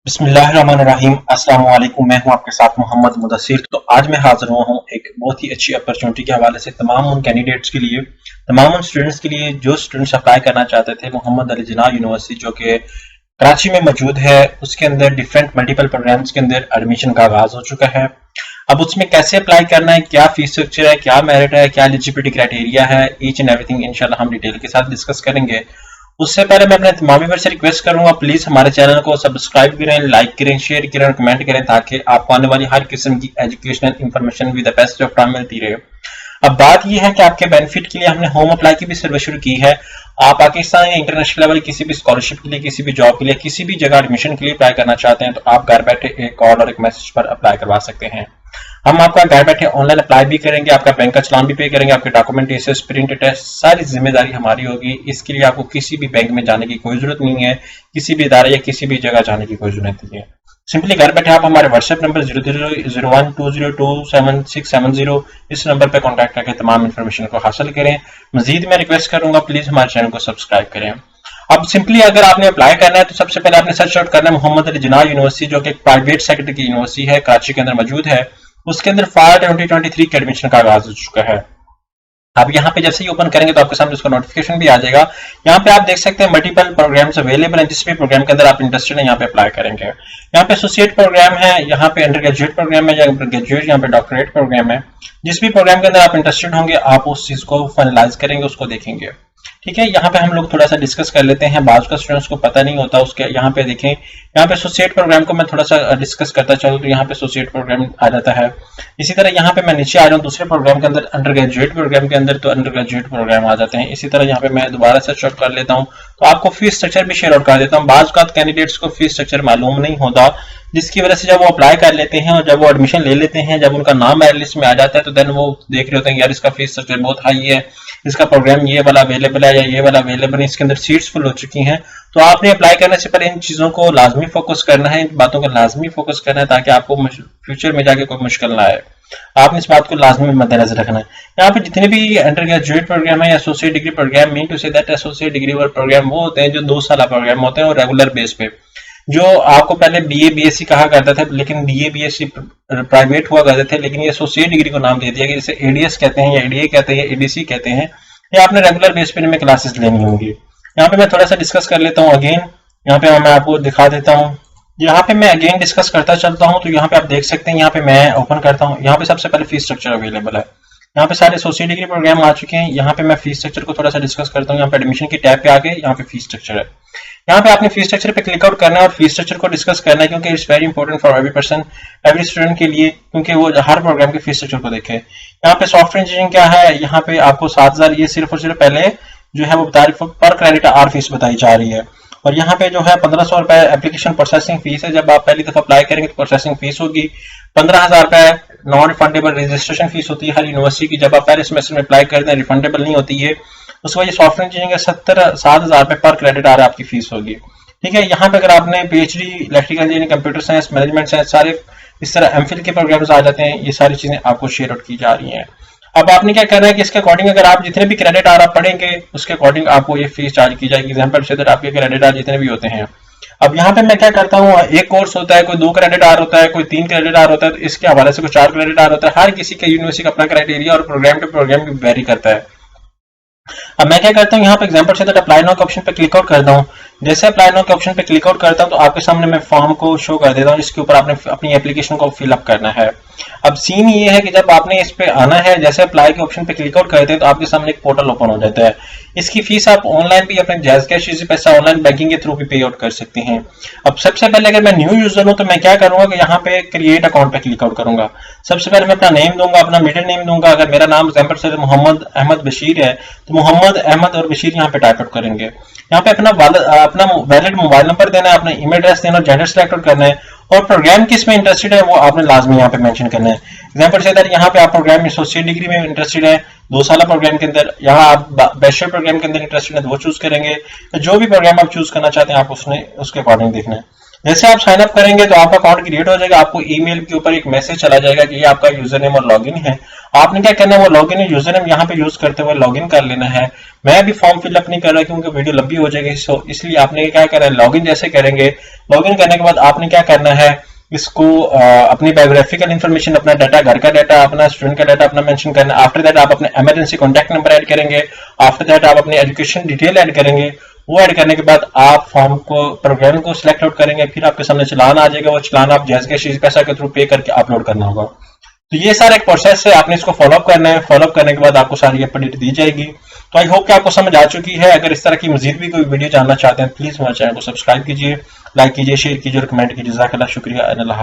बिस्मिल्लाहिर्रहमानिर्रहीम। अस्सलाम वालेकुम। मैं हूं आपके साथ मोहम्मद मुदस्सिर। तो आज मैं हाजिर हुआ हूं एक बहुत ही अच्छी अपॉर्चुनिटी के हवाले से तमाम उन कैंडिडेट्स के लिए, तमाम उन स्टूडेंट्स के लिए जो स्टूडेंट्स अप्लाई करना चाहते थे मोहम्मद अली जिन्ना यूनिवर्सिटी जो कि कराची में मौजूद है। उसके अंदर डिफरेंट मल्टीपल प्रोग्राम्स के अंदर एडमिशन का आगाज हो चुका है। अब उसमें कैसे अप्लाई करना है, क्या फीस स्ट्रक्चर है, क्या मेरिट है, क्या एलिजिबिलिटी क्राइटेरिया है, ईच एंड एवरीथिंग इंशाल्लाह हम डिटेल के साथ डिस्कस करेंगे। उससे पहले मैं अपने तमाम व्यूअर्स से रिक्वेस्ट करूंगा, प्लीज हमारे चैनल को सब्सक्राइब करें, लाइक करें, शेयर करें और कमेंट करें ताकि आपको आने वाली हर किस्म की educational information with the best of time मिलती रहे। अब बात यह है कि आपके बेनिफिट के लिए हमने होम अप्लाई की भी सर्विस शुरू की है। आप पाकिस्तान या इंटरनेशनल लेवल किसी भी स्कॉलरशिप के लिए, किसी भी जॉब के लिए, किसी भी जगह एडमिशन के लिए अप्लाई करना चाहते हैं तो आप घर बैठे एक कॉल और एक मैसेज पर अप्लाई करवा सकते हैं। हम आपका घर बैठे ऑनलाइन अप्लाई भी करेंगे, आपका बैंक का चलान भी पे करेंगे, आपके डॉक्यूमेंटेशन, प्रिंट टेस्ट, सारी जिम्मेदारी हमारी होगी। इसके लिए आपको किसी भी बैंक में जाने की कोई जरूरत नहीं है, किसी भी इदारे या किसी भी जगह जाने की कोई जरूरत नहीं है। सिंपली घर बैठे आप हमारे व्हाट्सएप नंबर 0001202760 इस नंबर पर कॉन्टैक्ट करके तमाम इन्फॉर्मेशन को हासिल करें। मजीद मैं रिक्वेस्ट करूंगा प्लीज हमारे चैनल को सब्सक्राइब करें। अब सिंपली अगर आपने अप्लाई करना है तो सबसे पहले आपने सर्च आउट करना है मोहम्मद अली जिन्ना यूनिवर्सिटी जो कि एक प्राइवेट सेक्टर की यूनिवर्सिटी है, कराची के अंदर मौजूद है। उसके अंदर फार 2023 के एडमिशन का आगाज हो चुका है। आप यहाँ पे जैसे ही ओपन करेंगे तो आपके सामने उसका नोटिफिकेशन भी आ जाएगा। यहाँ पे आप देख सकते हैं मल्टीपल प्रोग्राम्स अवेलेबल हैं, जिस भी प्रोग्राम के अंदर आप इंटरेस्टेड हैं यहाँ पे अप्लाई करेंगे। यहाँ पे एसोसिएट प्रोग्राम है, यहाँ पे अंडर ग्रेजुएट प्रोग्राम है, या ग्रेजुएट यहाँ पे डॉक्टरेट प्रोग्राम है। जिस भी प्रोग्राम के अंदर आप इंटरेस्टेड होंगे आप उस चीज को फाइनलाइज करेंगे, उसको देखेंगे। ठीक है, यहाँ पे हम लोग थोड़ा सा डिस्कस कर लेते हैं। बाजू का स्टूडेंट्स को पता नहीं होता उसके, यहाँ पे देखें, यहाँ पे एसोसिएट प्रोग्राम को मैं थोड़ा सा डिस्कस करता चलूँ तो यहाँ पे एसोसिएट प्रोग्राम आ जाता है। इसी तरह यहाँ पे मैं नीचे आ रहा हूँ दूसरे प्रोग्राम के अंदर, अंडर ग्रेजुएट प्रोग्राम के अंदर तो अंडर ग्रेजुएट प्रोग्राम आ जाते हैं। इसी तरह यहाँ पे मैं दोबारा सर्च आउट कर लेता हूँ तो आपको फीस स्ट्रक्चर भी शेयर आउट कर देता हूँ। बाज का कैंडिडेट्स को फीस स्ट्रक्चर मालूम नहीं होता, जिसकी वजह से जब वो अप्लाई कर लेते हैं और जब वो एडमिशन ले लेते हैं, जब उनका नाम मेरिट लिस्ट में आ जाता है तो देन वो देख रहे होते हैं यार इसका फीस स्ट्रक्चर बहुत हाई है, इसका प्रोग्राम ये वाला अवेलेबल है या ये वाला अवेलेबल है, इसके अंदर सीट्स फुल हो चुकी हैं। तो आपने अप्लाई करने से पहले इन चीजों को लाजमी फोकस करना है, इन बातों को लाजमी फोकस करना है ताकि आपको फ्यूचर में जाके कोई मुश्किल ना आए। आपने इस बात को लाजमी मद्देनजर रखना है। यहाँ पे जितने भी अंडर ग्रेजुएट प्रोग्राम है या associate degree program, mean to say that associate degree program वो होते हैं जो 2 साल प्रोग्राम होते हैं और रेगुलर बेस पे, जो आपको पहले बीए बीएससी कहा करता था, लेकिन बीए बीएससी प्राइवेट हुआ करते थे, लेकिन ये एसोसिएट डिग्री को नाम दे दिया कि जैसे एडीएस कहते हैं या एडीए कहते हैं या एडीसी कहते हैं। ये आपने रेगुलर बेस पे इनमें क्लासेस लेनी होंगी। यहाँ पे मैं थोड़ा सा डिस्कस कर लेता हूँ अगेन, यहाँ पे मैं आपको दिखा देता हूँ। यहाँ पे मैं अगेन डिस्कस करता चलता हूँ तो यहाँ पे आप देख सकते हैं, यहाँ पे मैं ओपन करता हूँ। यहाँ पे सबसे पहले फीस स्ट्रक्चर अवेलेबल है, यहाँ पे सारे एसोसिएट डिग्री प्रोग्राम आ चुके हैं। यहाँ पे मैं फीस स्ट्रक्चर को थोड़ा सा डिस्कस करता हूँ। यहाँ पे एडमिशन की टैब पे आके यहाँ पे फीस स्ट्रक्चर है, यहाँ पे आपने फीस स्ट्रक्चर पे क्लिक आउट करना है और फीस स्ट्रक्चर को डिस्कस करना है क्योंकि it's very important for every person, every student के लिए, क्योंकि वो हर प्रोग्राम के फीस स्ट्रक्चर को देखे। यहाँ पे सॉफ्टवेयर इंजीनियरिंग क्या है, यहाँ पे आपको 7000 ये सिर्फ और सिर्फ पहले जो है वो तारीफ पर क्रेडिट आर फीस बताई जा रही है। और यहाँ पे जो है 1500 रुपए एप्लीकेशन प्रोसेसिंग फीस है। जब आप पहली दफा अप्लाई करेंगे तो प्रोसेसिंग फीस होगी 15000 रुपए। नॉन रिफंडेबल रजिस्ट्रेशन फीस होती है हर यूनिवर्सिटी की, जब आप पहले सेमेस्टर में अप्लाई करते हैं रिफंडेबल नहीं होती है। उसके बाद सॉफ्टवेयर इंजीनियरिंग का 7,000 रुपए पर क्रेडिट आर आपकी फीस होगी। ठीक है, यहाँ पे अगर आपने PhD electrical engineering, computer science, management science, सारे इस तरह एमफिल के प्रोग्राम्स आ जाते हैं। ये सारी चीजें आपको शेयर आउट की जा रही हैं। अब आपने क्या करना है कि इसके अकॉर्डिंग अगर आप जितने भी क्रेडिट आर आप पढ़ेंगे उसके अकॉर्डिंग आपको ये फीस चार्ज की जाएगी। एग्जाम्पल से आपके क्रेडिट आर जितने भी होते हैं, अब यहाँ पे मैं क्या करता हूँ, एक कोर्स होता है, कोई 2 क्रेडिट आर होता है, कोई 3 क्रेडिट आर होता है, तो इसके हवाले से कोई 4 क्रेडिट आर होता है। हर किसी के यूनिवर्सिटी का अपना क्राइटेरिया और प्रोग्राम टू प्रोग्राम भी वेरी करता है। अब मैं क्या करता हूँ, यहाँ पे एग्जांपल से अप्लाई नाउ के ऑप्शन पे क्लिक आउट करता हूँ। जैसे अप्लाई नाउ के ऑप्शन पे क्लिक आउट करता हूँ तो आपके सामने मैं फॉर्म को शो कर देता हूँ, जिसके ऊपर आपने अपनी एप्लीकेशन को फिलअप करना है। अब सीन ये है कि जब आपने इस पे आना है, जैसे अप्लाई के ऑप्शन पे क्लिक आउट करते हैं तो आपके सामने एक पोर्टल ओपन हो जाता है। इसकी फीस आप ऑनलाइन भी अपने जैज कैश इजी पैसा ऑनलाइन बैंकिंग के थ्रू भी पे आउट कर सकते हैं। अब सबसे पहले अगर मैं न्यू यूजर हूँ तो मैं क्या करूंगा कि यहाँ पे क्रिएट अकाउंट पे क्लिक आउट करूंगा। सबसे पहले मैं अपना नेम दूंगा, अपना मिडिल नेम दूंगा। अगर मेरा नाम एग्जाम्पल से मोहम्मद अहमद बशीर है तो मोहम्मद अहमद और बशीर यहाँ पे टाइप आउट करेंगे। यहाँ पे अपना वैलिड मोबाइल नंबर देना है, अपना ईमेल एड्रेस देना, जेंडर सेलेक्ट आउट करना है और प्रोग्राम किस में इंटरेस्टेड है वो आपने लाजमी यहाँ पे मेंशन करना है। एग्जांपल से यहाँ पे आप प्रोग्राम एसोसिएट डिग्री में इंटरेस्टेड है 2 साल प्रोग्राम के अंदर, यहाँ आप बैचलर प्रोग्राम के अंदर इंटरेस्टेड है तो वो चूज करेंगे। तो जो भी प्रोग्राम आप चूज करना चाहते हैं आप उसके अकॉर्डिंग देखना है। जैसे आप साइन अप करेंगे तो आपका अकाउंट क्रिएट हो जाएगा, आपको ईमेल के ऊपर एक मैसेज चला जाएगा कि ये आपका यूजर नेम और लॉगिन है। आपने क्या करना है, वो लॉगिन यूजर नेम यहाँ पे यूज करते हुए लॉगिन कर लेना है। मैं अभी फॉर्म फिलअप नहीं कर रहा क्योंकि वीडियो लंबी हो जाएगी, सो इसलिए आपने क्या करना है, लॉगिन जैसे करेंगे, लॉगिन करने के बाद आपने क्या करना है, इसको अपनी बायोग्राफिकल इन्फॉर्मेशन, अपना डाटा, घर का डाटा, अपना स्टूडेंट का डाटा अपना मेंशन करना है। आफ्टर दैट आप अपने इमरजेंसी कॉन्टैक्ट नंबर ऐड करेंगे। आफ्टर दैट आप अपनी एजुकेशन डिटेल ऐड करेंगे। वो ऐड करने के बाद आप फॉर्म को, प्रोग्राम को सिलेक्ट आउट करेंगे। फिर आपके सामने चलान आ जाएगा, वो चलान आप जैस कैश पैसा के थ्रू पे करके अपलोड करना होगा। तो ये सारा एक प्रोसेस है, आपने इसको फॉलोअप करना है। फॉलोअप करने के बाद आपको सारी अपडेट दी जाएगी। तो आई होप कि आपको समझ आ चुकी है। अगर इस तरह की मजीद भी कोई वीडियो जानना चाहते हैं, प्लीज हमारे चैनल को सब्सक्राइब कीजिए, लाइक कीजिए, शेयर कीजिए और कमेंट कीजिए। जज़ाकल्लाह, शुक्रिया।